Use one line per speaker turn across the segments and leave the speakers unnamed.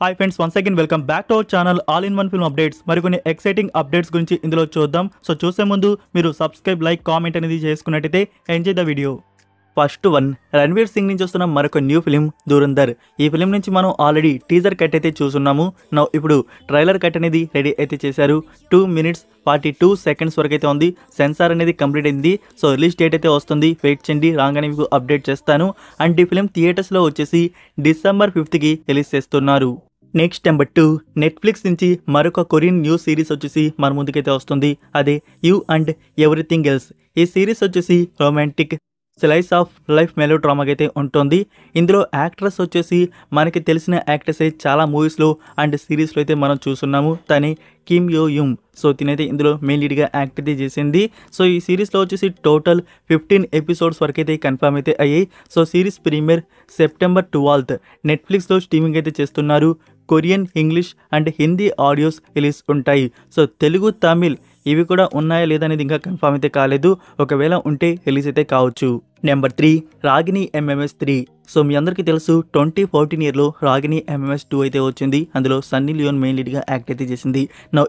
Hi friends, once again welcome back to our channel all in one film updates. మరికొన్ని exciting updates గురించి ఇందులో చూద్దాం. So చూసే ముందు మీరు సబ్స్క్రైబ్, లైక్, కామెంట్ అనేది చేసుకున్నట్టయితే enjoy the video. First one, Ranveer Singh నుంచి వస్తున్న మరొక న్యూ ఫిలిం ధురంధర్. ఈ ఫిలిం నుంచి మనం ఆల్రెడీ టీజర్ కట్ అయితే చూస్తున్నాము. ఇప్పుడు ట్రైలర్ కట్ అనేది రెడీ అయితే చేశారు. 2 minutes 42 seconds వరకు అయితే ఉంది. సెన్సార్ అనేది కంప్లీట్ అయింది. సో రిలీజ్ డేట్ అయితే వస్తుంది, వెయిట్ చేయండి, రాగానే మీకు అప్డేట్ చేస్తాను. అండ్ ఈ ఫిలిం థియేటర్స్లో వచ్చేసి December 5th రిలీజ్ చేస్తున్నారు. నెక్స్ట్ నెంబర్ 2, నెట్ఫ్లిక్స్ నుంచి మరొక కొరియన్ న్యూ సిరీస్ వచ్చేసి మన ముందుకైతే వస్తుంది. అదే యూ అండ్ ఎవ్రీథింగ్ ఎల్స్. ఈ సిరీస్ వచ్చేసి రొమాంటిక్ స్లైస్ ఆఫ్ లైఫ్ మెలో డ్రామాగా అయితే ఉంటుంది. ఇందులో యాక్ట్రెస్ వచ్చేసి మనకి తెలిసిన యాక్ట్రెస్ చాలా మూవీస్లో అండ్ సిరీస్లో అయితే మనం చూస్తున్నాము. తనే కిమ్ యో యుమ్. సో తినైతే ఇందులో మెయిన్ లీడ్గా యాక్ట్ అయితే చేసింది. సో ఈ సిరీస్లో వచ్చేసి టోటల్ 15 episodes వరకు అయితే కన్ఫర్మ్ అయితే అయ్యాయి. So series premier September 12th నెట్ఫ్లిక్స్లో స్ట్రీమింగ్ అయితే చేస్తున్నారు. Korean, English and Hindi audios release ఉంటాయి. సో తెలుగు, తమిళ్ ఇవి కూడా ఉన్నాయా లేదా అనేది ఇంకా కన్ఫర్మ్ అయితే కాలేదు. ఒకవేళ ఉంటే రిలీజ్ అయితే కావచ్చు. Number 3, Ragini MMS 3. సో మీ అందరికీ తెలుసు 2014 yearలో రాగిణి MMS 2 అయితే వచ్చింది. అందులో సన్నీ లియోన్ మెయిన్ లీడ్గా యాక్ట్ అయితే చేసింది.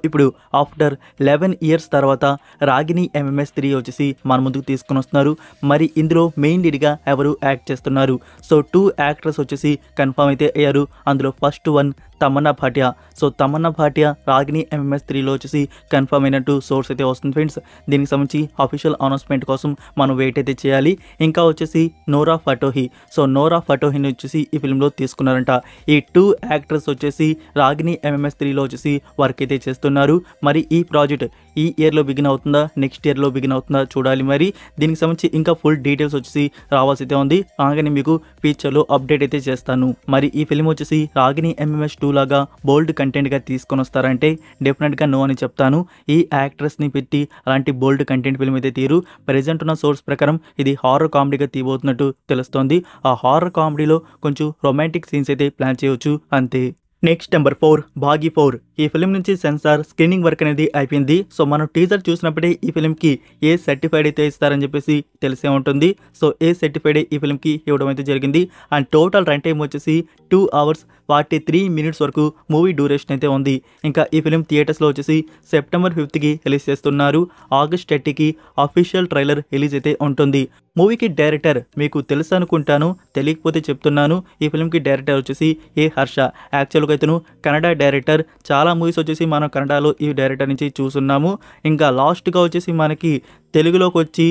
ఇప్పుడు ఆఫ్టర్ 11 years తర్వాత రాగిణి MMS 3 వచ్చేసి మన ముందుకు తీసుకుని వస్తున్నారు. మరి ఇందులో మెయిన్ లీడ్గా ఎవరు యాక్ట్ చేస్తున్నారు? సో 2 actors వచ్చేసి కన్ఫర్మ్ అయితే అయ్యారు. అందులో first one Tamannaah Bhatia. So Tamannaah Bhatia Ragini MMS 3లో వచ్చేసి కన్ఫర్మ్ అయినట్టు సోర్స్ అయితే వస్తుంది ఫ్రెండ్స్. దీనికి సంబంధించి అఫీషియల్ అనౌన్స్మెంట్ కోసం మనం వెయిట్ అయితే చేయాలి. ఇంకా వచ్చేసి నోరా ఫటోహి. సో నోరా ఫటోహిని వచ్చేసి ఈ ఫిల్మ్లో తీసుకున్నారంట. ఈ 2 actors వచ్చేసి రాగిణి MMS 3లో వచ్చేసి వర్క్ అయితే చేస్తున్నారు. మరి ఈ ప్రాజెక్ట్ ఈ ఇయర్లో బిగిన్ అవుతుందా, నెక్స్ట్ ఇయర్లో బిగిన్ అవుతుందా చూడాలి. మరి దీనికి సంబంధించి ఇంకా ఫుల్ డీటెయిల్స్ వచ్చేసి రావాల్సి అయితే ఉంది. అలాగని మీకు ఫ్యూచర్లో అప్డేట్ అయితే చేస్తాను. మరి ఈ ఫిల్మ్ వచ్చేసి రాగిణి MMS 2 లాగా బోల్డ్ కంటెంట్గా తీసుకొని వస్తారంటే డెఫినెట్గా నో అని చెప్తాను. ఈ యాక్ట్రెస్ని పెట్టి అలాంటి బోల్డ్ కంటెంట్ ఫిల్మ్ అయితే తీరు. ప్రెజెంట్ ఉన్న సోర్స్ ప్రకారం ఇది హారర్ కామెడీగా తీయబోతున్నట్టు తెలుస్తోంది. ఆ హారర్ కామెడీలో కొంచెం రొమాంటిక్ సీన్స్ అయితే ప్లాన్ చేయవచ్చు అంతే. Next number 4, Baaghi 4. ఈ ఫిలిం నుంచి సెన్సార్ స్క్రీనింగ్ వర్క్ అనేది అయిపోయింది. సో మనం టీజర్ చూసినప్పుడే ఈ ఫిలింకి ఏ సర్టిఫైడ్ అయితే ఇస్తారని చెప్పేసి తెలిసే ఉంటుంది. సో ఏ సర్టిఫైడ్ ఈ ఫిలింకి ఇవ్వడం అయితే జరిగింది. అండ్ టోటల్ రన్ టైం వచ్చేసి 2 hours 43 minutes వరకు మూవీ డ్యూరేషన్ అయితే ఉంది. ఇంకా ఈ ఫిలిం థియేటర్స్లో వచ్చేసి September 5th రిలీజ్ చేస్తున్నారు. August 30th official trailer release అయితే ఉంటుంది. మూవీకి డైరెక్టర్ మీకు తెలుసు అనుకుంటాను, తెలియకపోతే చెప్తున్నాను. ఈ ఫిలింకి డైరెక్టర్ వచ్చేసి ఏ హర్ష. యాక్చువల్గా ఇతను కన్నడ డైరెక్టర్. చాలా మూవీస్ వచ్చేసి మనం కన్నడలో ఈ డైరెక్టర్ నుంచి చూస్తున్నాము. ఇంకా లాస్ట్గా వచ్చేసి మనకి తెలుగులోకి వచ్చి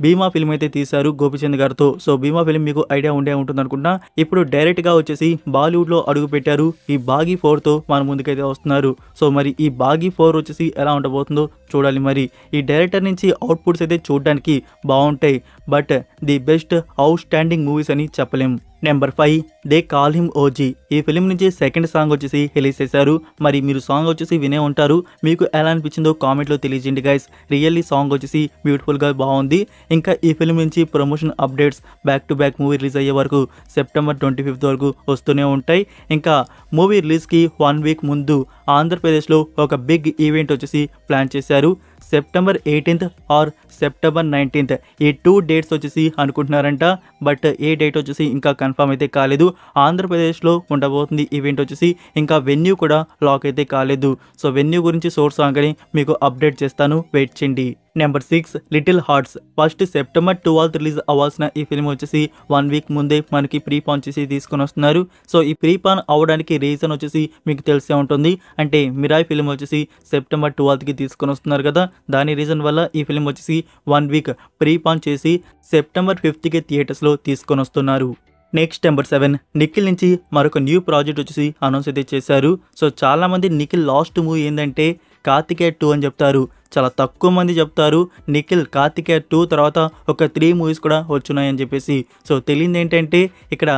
భీమా ఫిల్మ్ అయితే తీశారు గోపిచంద్ గారితో. సో భీమా ఫిల్మ్ మీకు ఐడియా ఉంటుంది అనుకుంటా. ఇప్పుడు డైరెక్ట్గా వచ్చేసి బాలీవుడ్లో అడుగు పెట్టారు. ఈ భాగి 4తో మన ముందుకైతే వస్తున్నారు. సో మరి ఈ భాగి 4 వచ్చేసి ఎలా ఉండబోతుందో చూడాలి. మరి ఈ డైరెక్టర్ నుంచి అవుట్పుట్స్ అయితే చూడడానికి బాగుంటాయి, but the best out standing movies అని చెప్పలేం. Number 5, they call him OG. ఈ ఫిలిం నుంచి సెకండ్ సాంగ్ వచ్చేసి రిలీజ్ చేశారు. మరి మీరు సాంగ్ వచ్చేసి వినే ఉంటారు. మీకు ఎలా అనిపించిందో కామెంట్లో తెలియజేయండి గైస్. రియల్లీ సాంగ్ వచ్చేసి బ్యూటిఫుల్గా బాగుంది. ఇంకా ఈ ఫిలిం నుంచి promotion updates back to back movie release అయ్యే వరకు September 25th వరకు వస్తూనే ఉంటాయి. ఇంకా మూవీ రిలీజ్కి 1 week ముందు ఆంధ్రప్రదేశ్లో ఒక బిగ్ ఈవెంట్ వచ్చేసి ప్లాన్ చేశారు. September 18th or September 19th ఈ 2 dates వచ్చేసి అనుకుంటున్నారంట. బట్ ఏ డేట్ వచ్చేసి ఇంకా కన్ఫర్మ్ అయితే కాలేదు. ఆంధ్రప్రదేశ్లో ఉండబోతుంది ఈవెంట్ వచ్చేసి. ఇంకా వెన్యూ కూడా లాక్ అయితే కాలేదు. సో వెన్యూ గురించి సోర్స్ రాగానే మీకు అప్డేట్ చేస్తాను, వెయిట్ చేయండి. Number 6, little hearts. First September 12th release అవ్వాల్సిన ఈ ఫిల్మ్ వచ్చేసి 1 week ముందే మనకి ప్రీపాన్ చేసి తీసుకొని వస్తున్నారు. సో ఈ ప్రీపాన్ అవ్వడానికి రీజన్ వచ్చేసి మీకు తెలిసే ఉంటుంది. అంటే మిరాయ్ ఫిల్మ్ వచ్చేసి September 12th తీసుకొని వస్తున్నారు కదా, దాని రీజన్ వల్ల ఈ ఫిల్మ్ వచ్చేసి 1 week ప్రీపాన్ చేసి September 5th థియేటర్స్లో తీసుకొని వస్తున్నారు. నెక్స్ట్ నెంబర్ 7, నిఖిల్ నుంచి మరొక న్యూ ప్రాజెక్ట్ వచ్చేసి అనౌన్స్ అయితే చేశారు. సో చాలామంది నిఖిల్ లాస్ట్ మూవీ ఏంటంటే కార్తికేయ 2 అని చెప్తారు. చాలా తక్కువ మంది చెప్తారు నిఖిల్ కార్తికేయ 2 తర్వాత ఒక 3 movies కూడా వచ్చున్నాయని చెప్పేసి. సో తెలియదు ఏంటంటే ఇక్కడ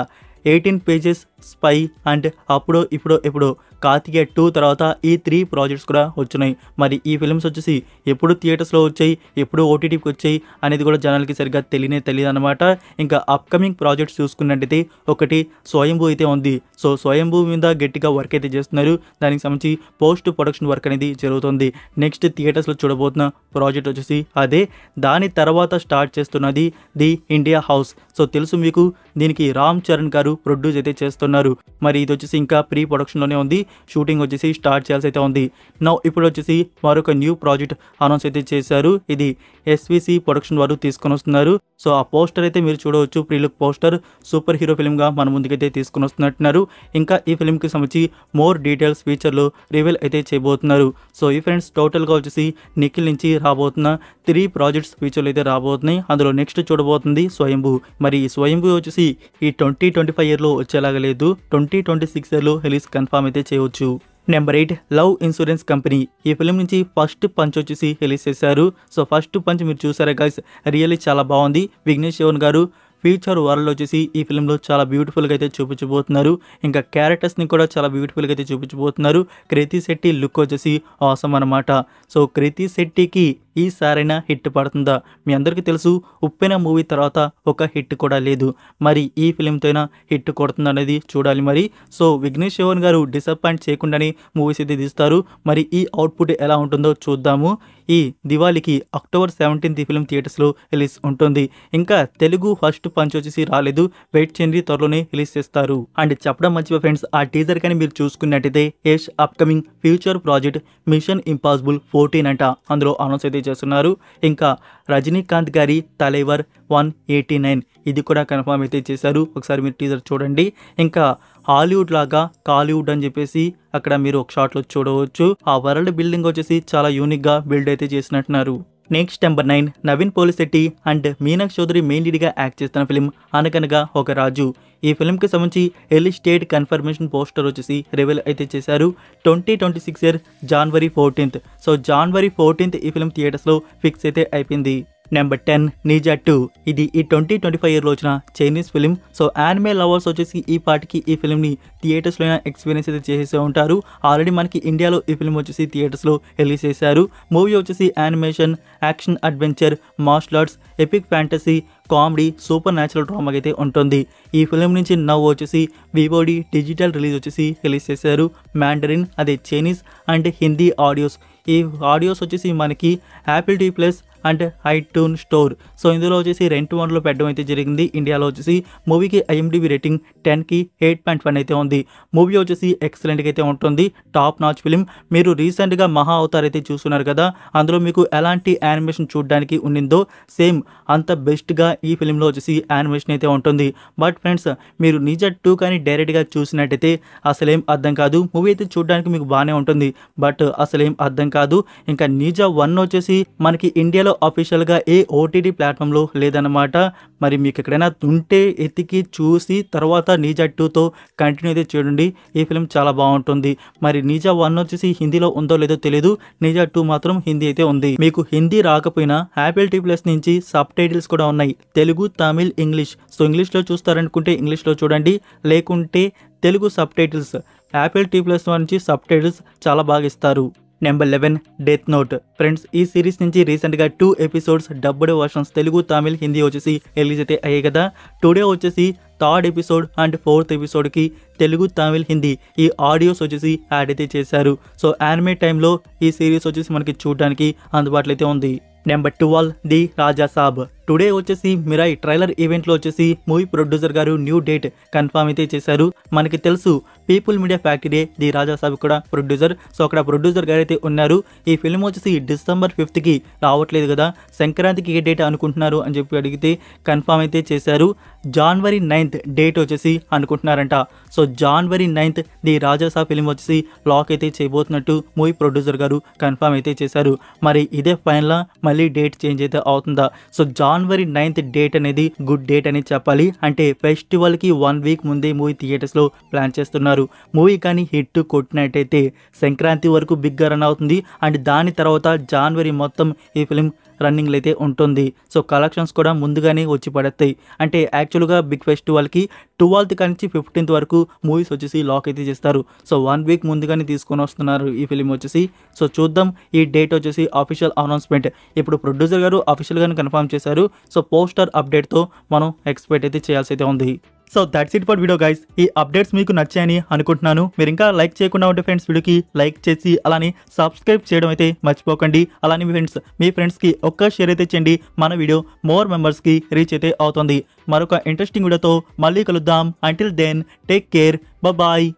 18 pages స్పై అండ్ అప్పుడో ఎప్పుడో కార్తికేయ 2 తర్వాత ఈ 3 ప్రాజెక్ట్స్ కూడా వచ్చున్నాయి. మరి ఈ ఫిల్మ్స్ వచ్చేసి ఎప్పుడు థియేటర్స్లో వచ్చాయి, ఎప్పుడు ఓటీటీకి వచ్చాయి అనేది కూడా జనాలకి సరిగ్గా తెలియదు అనమాట. ఇంకా అప్కమింగ్ ప్రాజెక్ట్స్ చూసుకున్నట్టయితే ఒకటి స్వయంభూ అయితే ఉంది. సో స్వయంభూ మీద గట్టిగా వర్క్ అయితే చేస్తున్నారు. దానికి సంబంధించి పోస్ట్ ప్రొడక్షన్ వర్క్ అనేది జరుగుతుంది. నెక్స్ట్ థియేటర్స్లో చూడబోతున్న ప్రాజెక్ట్ వచ్చేసి అదే. దాని తర్వాత స్టార్ట్ చేస్తున్నది ది ఇండియా హౌస్. సో తెలుసు మీకు, దీనికి రామ్ చరణ్ గారు ప్రొడ్యూస్ అయితే చేస్తున్నారు. చేస్తున్నారు. మరి ఇది వచ్చేసి ఇంకా ప్రీ ప్రొడక్షన్లోనే ఉంది. షూటింగ్ వచ్చేసి స్టార్ట్ చేయాల్సి అయితే ఉంది. ఇప్పుడు వచ్చేసి మరొక న్యూ ప్రాజెక్ట్ అనౌన్స్ అయితే చేశారు. ఇది SVC ప్రొడక్షన్ వారు తీసుకొని వస్తున్నారు. సో ఆ పోస్టర్ అయితే మీరు చూడవచ్చు. Pre look poster super hero ఫిల్మ్గా మన ముందుకైతే తీసుకొని వస్తున్నట్టున్నారు. ఇంకా ఈ ఫిల్మ్కి సంబంధించి మోర్ డీటెయిల్స్ ఫీచర్లు రివీల్ అయితే చేయబోతున్నారు. సో ఈ ఫ్రెండ్స్ టోటల్గా వచ్చేసి నిఖిల్ నుంచి రాబోతున్న 3 ప్రాజెక్ట్స్ ఫీచర్లు అయితే రాబోతున్నాయి. అందులో నెక్స్ట్ చూడబోతుంది స్వయంభూ. మరి ఈ స్వయంభూ వచ్చేసి ఈ 2025 ఇయర్లో వచ్చేలాగా లేదు, 2026 ఇయర్లో రిలీజ్ కన్ఫర్మ్ అయితే చేయవచ్చు. Number 8 love insurance company. ఈ ఫిల్మ్ నుంచి ఫస్ట్ పంచ్ వచ్చేసి రిలీజ్ చేశారు. సో ఫస్ట్ పంచ్ మీరు చూసారా గైస్, రియల్లీ చాలా బాగుంది. విఘ్నేష్ శివన్ గారు ఫ్యూచర్ వరల్డ్ వచ్చేసి ఈ ఫిల్మ్లో చాలా బ్యూటిఫుల్గా అయితే చూపించబోతున్నారు. ఇంకా క్యారెక్టర్స్ని కూడా చాలా బ్యూటిఫుల్గా అయితే చూపించబోతున్నారు. కృతి శెట్టి లుక్ వచ్చేసి ఆసమ్ అనమాట. సో కృతి శెట్టికి ఈసారైనా హిట్ పడుతుందా? మీ అందరికీ తెలుసు ఉప్పెన మూవీ తర్వాత ఒక హిట్ కూడా లేదు. మరి ఈ ఫిల్మ్తో అయినా హిట్ కొడుతుంది అనేది చూడాలి. మరి సో విఘ్నేష్ శివన్ గారు డిసప్పాయింట్ చేయకుండానే మూవీస్ అయితే తీస్తారు. మరి ఈ అవుట్పుట్ ఎలా ఉంటుందో చూద్దాము. ఈ దివాళీకి అక్టోబర్ 17 ఈ ఫిల్మ్ థియేటర్స్లో రిలీజ్ ఉంటుంది. ఇంకా తెలుగు ఫస్ట్ పంచ్ వచ్చేసి రాలేదు, వెయిట్ చేయండి, త్వరలోనే రిలీజ్ చేస్తారు. అండ్ చెప్పడం మంచిగా ఫ్రెండ్స్, ఆ టీజర్ కానీ మీరు చూసుకున్నట్టయితే Yash upcoming future project mission impossible 14 అంట అందులో అనౌన్స్ అయితే చేస్తున్నారు. ఇంకా రజనీకాంత్ గారి తలైవర్ 189 ఇది కూడా కన్ఫర్మ్ అయితే చేశారు. ఒకసారి మీరు టీజర్ చూడండి. ఇంకా హాలీవుడ్ లాగా కాలీవుడ్ అని చెప్పేసి అక్కడ మీరు ఒక షాట్లో చూడవచ్చు. ఆ వరల్డ్ బిల్డింగ్ వచ్చేసి చాలా యూనిక్గా బిల్డ్ అయితే చేసినట్టున్నారు. Next number 9 Naveen Polishetty and Meenakshi Chaudhary main లీడ్గా యాక్ట్ చేస్తున్న ఫిల్మ్ అనగనగా ఒక రాజు. ఈ ఫిల్మ్కి సంబంధించి ఎర్లీ స్టేట్ కన్ఫర్మేషన్ పోస్టర్ వచ్చేసి రివీల్ అయితే చేశారు. 2026 year January 14th. So January 14th ఈ ఫిల్మ్ థియేటర్స్లో ఫిక్స్ అయితే అయిపోయింది. Number 10 ninja 2. ఇది ఈ 2025 ఇయర్లో వచ్చిన Chinese film. So anime lovers వచ్చేసి ఈ పాటికి ఈ ఫిల్మ్ని థియేటర్స్లో ఎక్స్పీరియన్స్ అయితే చేసే ఉంటారు. ఆల్రెడీ మనకి ఇండియాలో ఈ ఫిల్మ్ వచ్చేసి థియేటర్స్లో రిలీజ్ చేశారు. మూవీ వచ్చేసి animation, action, adventure, martial arts, epic fantasy, comedy, super natural drama అయితే ఉంటుంది. ఈ ఫిలిం నుంచి వచ్చేసి VOD డిజిటల్ రిలీజ్ వచ్చేసి రిలీజ్ చేశారు. మ్యాండరిన్ అదే చైనీస్ అండ్ హిందీ ఆడియోస్. ఈ ఆడియోస్ వచ్చేసి మనకి Apple TV plus and iTune store. So ఇందులో వచ్చేసి రెంట్ 1లో పెట్టడం అయితే జరిగింది. ఇండియాలో వచ్చేసి మూవీకి IMDb రేటింగ్ 10కి 8.1 అయితే ఉంది. మూవీ వచ్చేసి ఎక్సలెంట్గా అయితే ఉంటుంది. Top notch film. మీరు రీసెంట్గా మహా అవతార్ అయితే చూస్తున్నారు కదా, అందులో మీకు ఎలాంటి యానిమేషన్ చూడడానికి ఉండిందో సేమ్ అంత బెస్ట్గా ఈ ఫిలింలో వచ్చేసి యానిమేషన్ అయితే ఉంటుంది. బట్ ఫ్రెండ్స్, మీరు నింజా 2 కానీ డైరెక్ట్గా చూసినట్టయితే అసలేం అర్థం కాదు. మూవీ అయితే చూడడానికి మీకు బాగానే ఉంటుంది, బట్ అసలేం అర్థం కాదు. ఇంకా నింజా 1 వచ్చేసి మనకి ఇండియాలో అఫీషియల్గా ఏ OTT ప్లాట్ఫామ్లో లేదన్నమాట. మరి మీకు ఎక్కడైనా ఉంటే ఎతికి చూసి తర్వాత నింజా 2తో కంటిన్యూ అయితే చూడండి. ఈ ఫిలిం చాలా బాగుంటుంది. మరి నింజా 1 వచ్చేసి హిందీలో ఉందో లేదో తెలియదు. నింజా 2 మాత్రం హిందీ అయితే ఉంది. మీకు హిందీ రాకపోయినా యాపిల్ TV ప్లస్ నుంచి సబ్ టైటిల్స్ కూడా ఉన్నాయి, తెలుగు, తమిళ్, ఇంగ్లీష్. సో ఇంగ్లీష్లో చూస్తారనుకుంటే ఇంగ్లీష్లో చూడండి, లేకుంటే Telugu subtitles apple TV plus నుంచి సబ్ టైటిల్స్ చాలా బాగా ఇస్తారు. Number 11 death note. ఫ్రెండ్స్, ఈ సిరీస్ నుంచి రీసెంట్గా 2 episodes dubbed versions Telugu, Tamil, Hindi వచ్చేసి రిలీజ్ అయితే అయ్యాయి కదా. టుడే వచ్చేసి 3rd ఎపిసోడ్ అండ్ 4th ఎపిసోడ్కి తెలుగు, తమిళ్, హిందీ ఈ ఆడియోస్ వచ్చేసి యాడ్ అయితే చేశారు. సో యానిమే టైంలో ఈ సిరీస్ వచ్చేసి మనకి చూడడానికి అందుబాటులో అయితే ఉంది. Number 12 the Raja Saab. Today వచ్చేసి మిరాయి ట్రైలర్ ఈవెంట్లో వచ్చేసి మూవీ ప్రొడ్యూసర్ గారు న్యూ డేట్ కన్ఫర్మ్ అయితే చేశారు. మనకి తెలుసు people media factory the Raja సాబ్ కూడా ప్రొడ్యూసర్. సో అక్కడ ప్రొడ్యూసర్ గారు అయితే ఉన్నారు. ఈ ఫిల్మ్ వచ్చేసి December 5th రావట్లేదు కదా, సంక్రాంతికి ఏ డేట్ అనుకుంటున్నారు అని చెప్పి అడిగితే కన్ఫర్మ్ అయితే చేశారు. January 9th డేట్ వచ్చేసి అనుకుంటున్నారంట. So January 9th the Raja Saab film వచ్చేసి లాక్ అయితే చేయబోతున్నట్టు మూవీ ప్రొడ్యూసర్ గారు కన్ఫర్మ్ అయితే చేశారు. మరి ఇదే ఫైనల్ మళ్ళీ డేట్ చేంజ్ అయితే అవుతుందా? సో January 9th డేట్ అనేది గుడ్ డేట్ అని చెప్పాలి. అంటే ఫెస్టివల్కి 1 వీక్ ముందే మూవీ థియేటర్స్లో ప్లాన్ చేస్తున్నారు. మూవీ కానీ హిట్ కొట్టినట్టయితే సంక్రాంతి వరకు బిగ్గా రన్ అవుతుంది. అండ్ దాని తర్వాత జనవరి మొత్తం ఈ ఫిలిం రన్నింగ్లో అయితే ఉంటుంది. సో కలెక్షన్స్ కూడా ముందుగానే వచ్చి పడతాయి. అంటే యాక్చువల్గా బిగ్ ఫెస్టివల్కి 12th నుంచి 15th వరకు మూవీస్ వచ్చేసి లాక్ అయితే చేస్తారు. సో 1 వీక్ ముందుగానే తీసుకొని వస్తున్నారు ఈ ఫిలిం వచ్చేసి. సో చూద్దాం, ఈ డేట్ వచ్చేసి అఫీషియల్ అనౌన్స్మెంట్ ఇప్పుడు ప్రొడ్యూసర్ గారు అఫీషియల్గానే కన్ఫర్మ్ చేశారు. సో పోస్టర్ అప్డేట్తో మనం ఎక్స్పెక్ట్ అయితే చేయాల్సి అయితే ఉంది. So that's it for video guys. ఈ అప్డేట్స్ మీకు నచ్చాయని అనుకుంటున్నాను. మీరు ఇంకా లైక్ చేయకుండా ఉంటే ఫ్రెండ్స్ వీడియోకి లైక్ చేసి అలానే సబ్స్క్రైబ్ చేయడం అయితే మర్చిపోకండి. అలానే మీ ఫ్రెండ్స్కి ఒక్క షేర్ అయితే చేయండి. మన వీడియో మోర్ మెంబర్స్కి రీచ్ అయితే అవుతుంది. మరొక ఇంట్రెస్టింగ్ వీడియోతో మళ్ళీ కలుద్దాం. Until then take care, bye.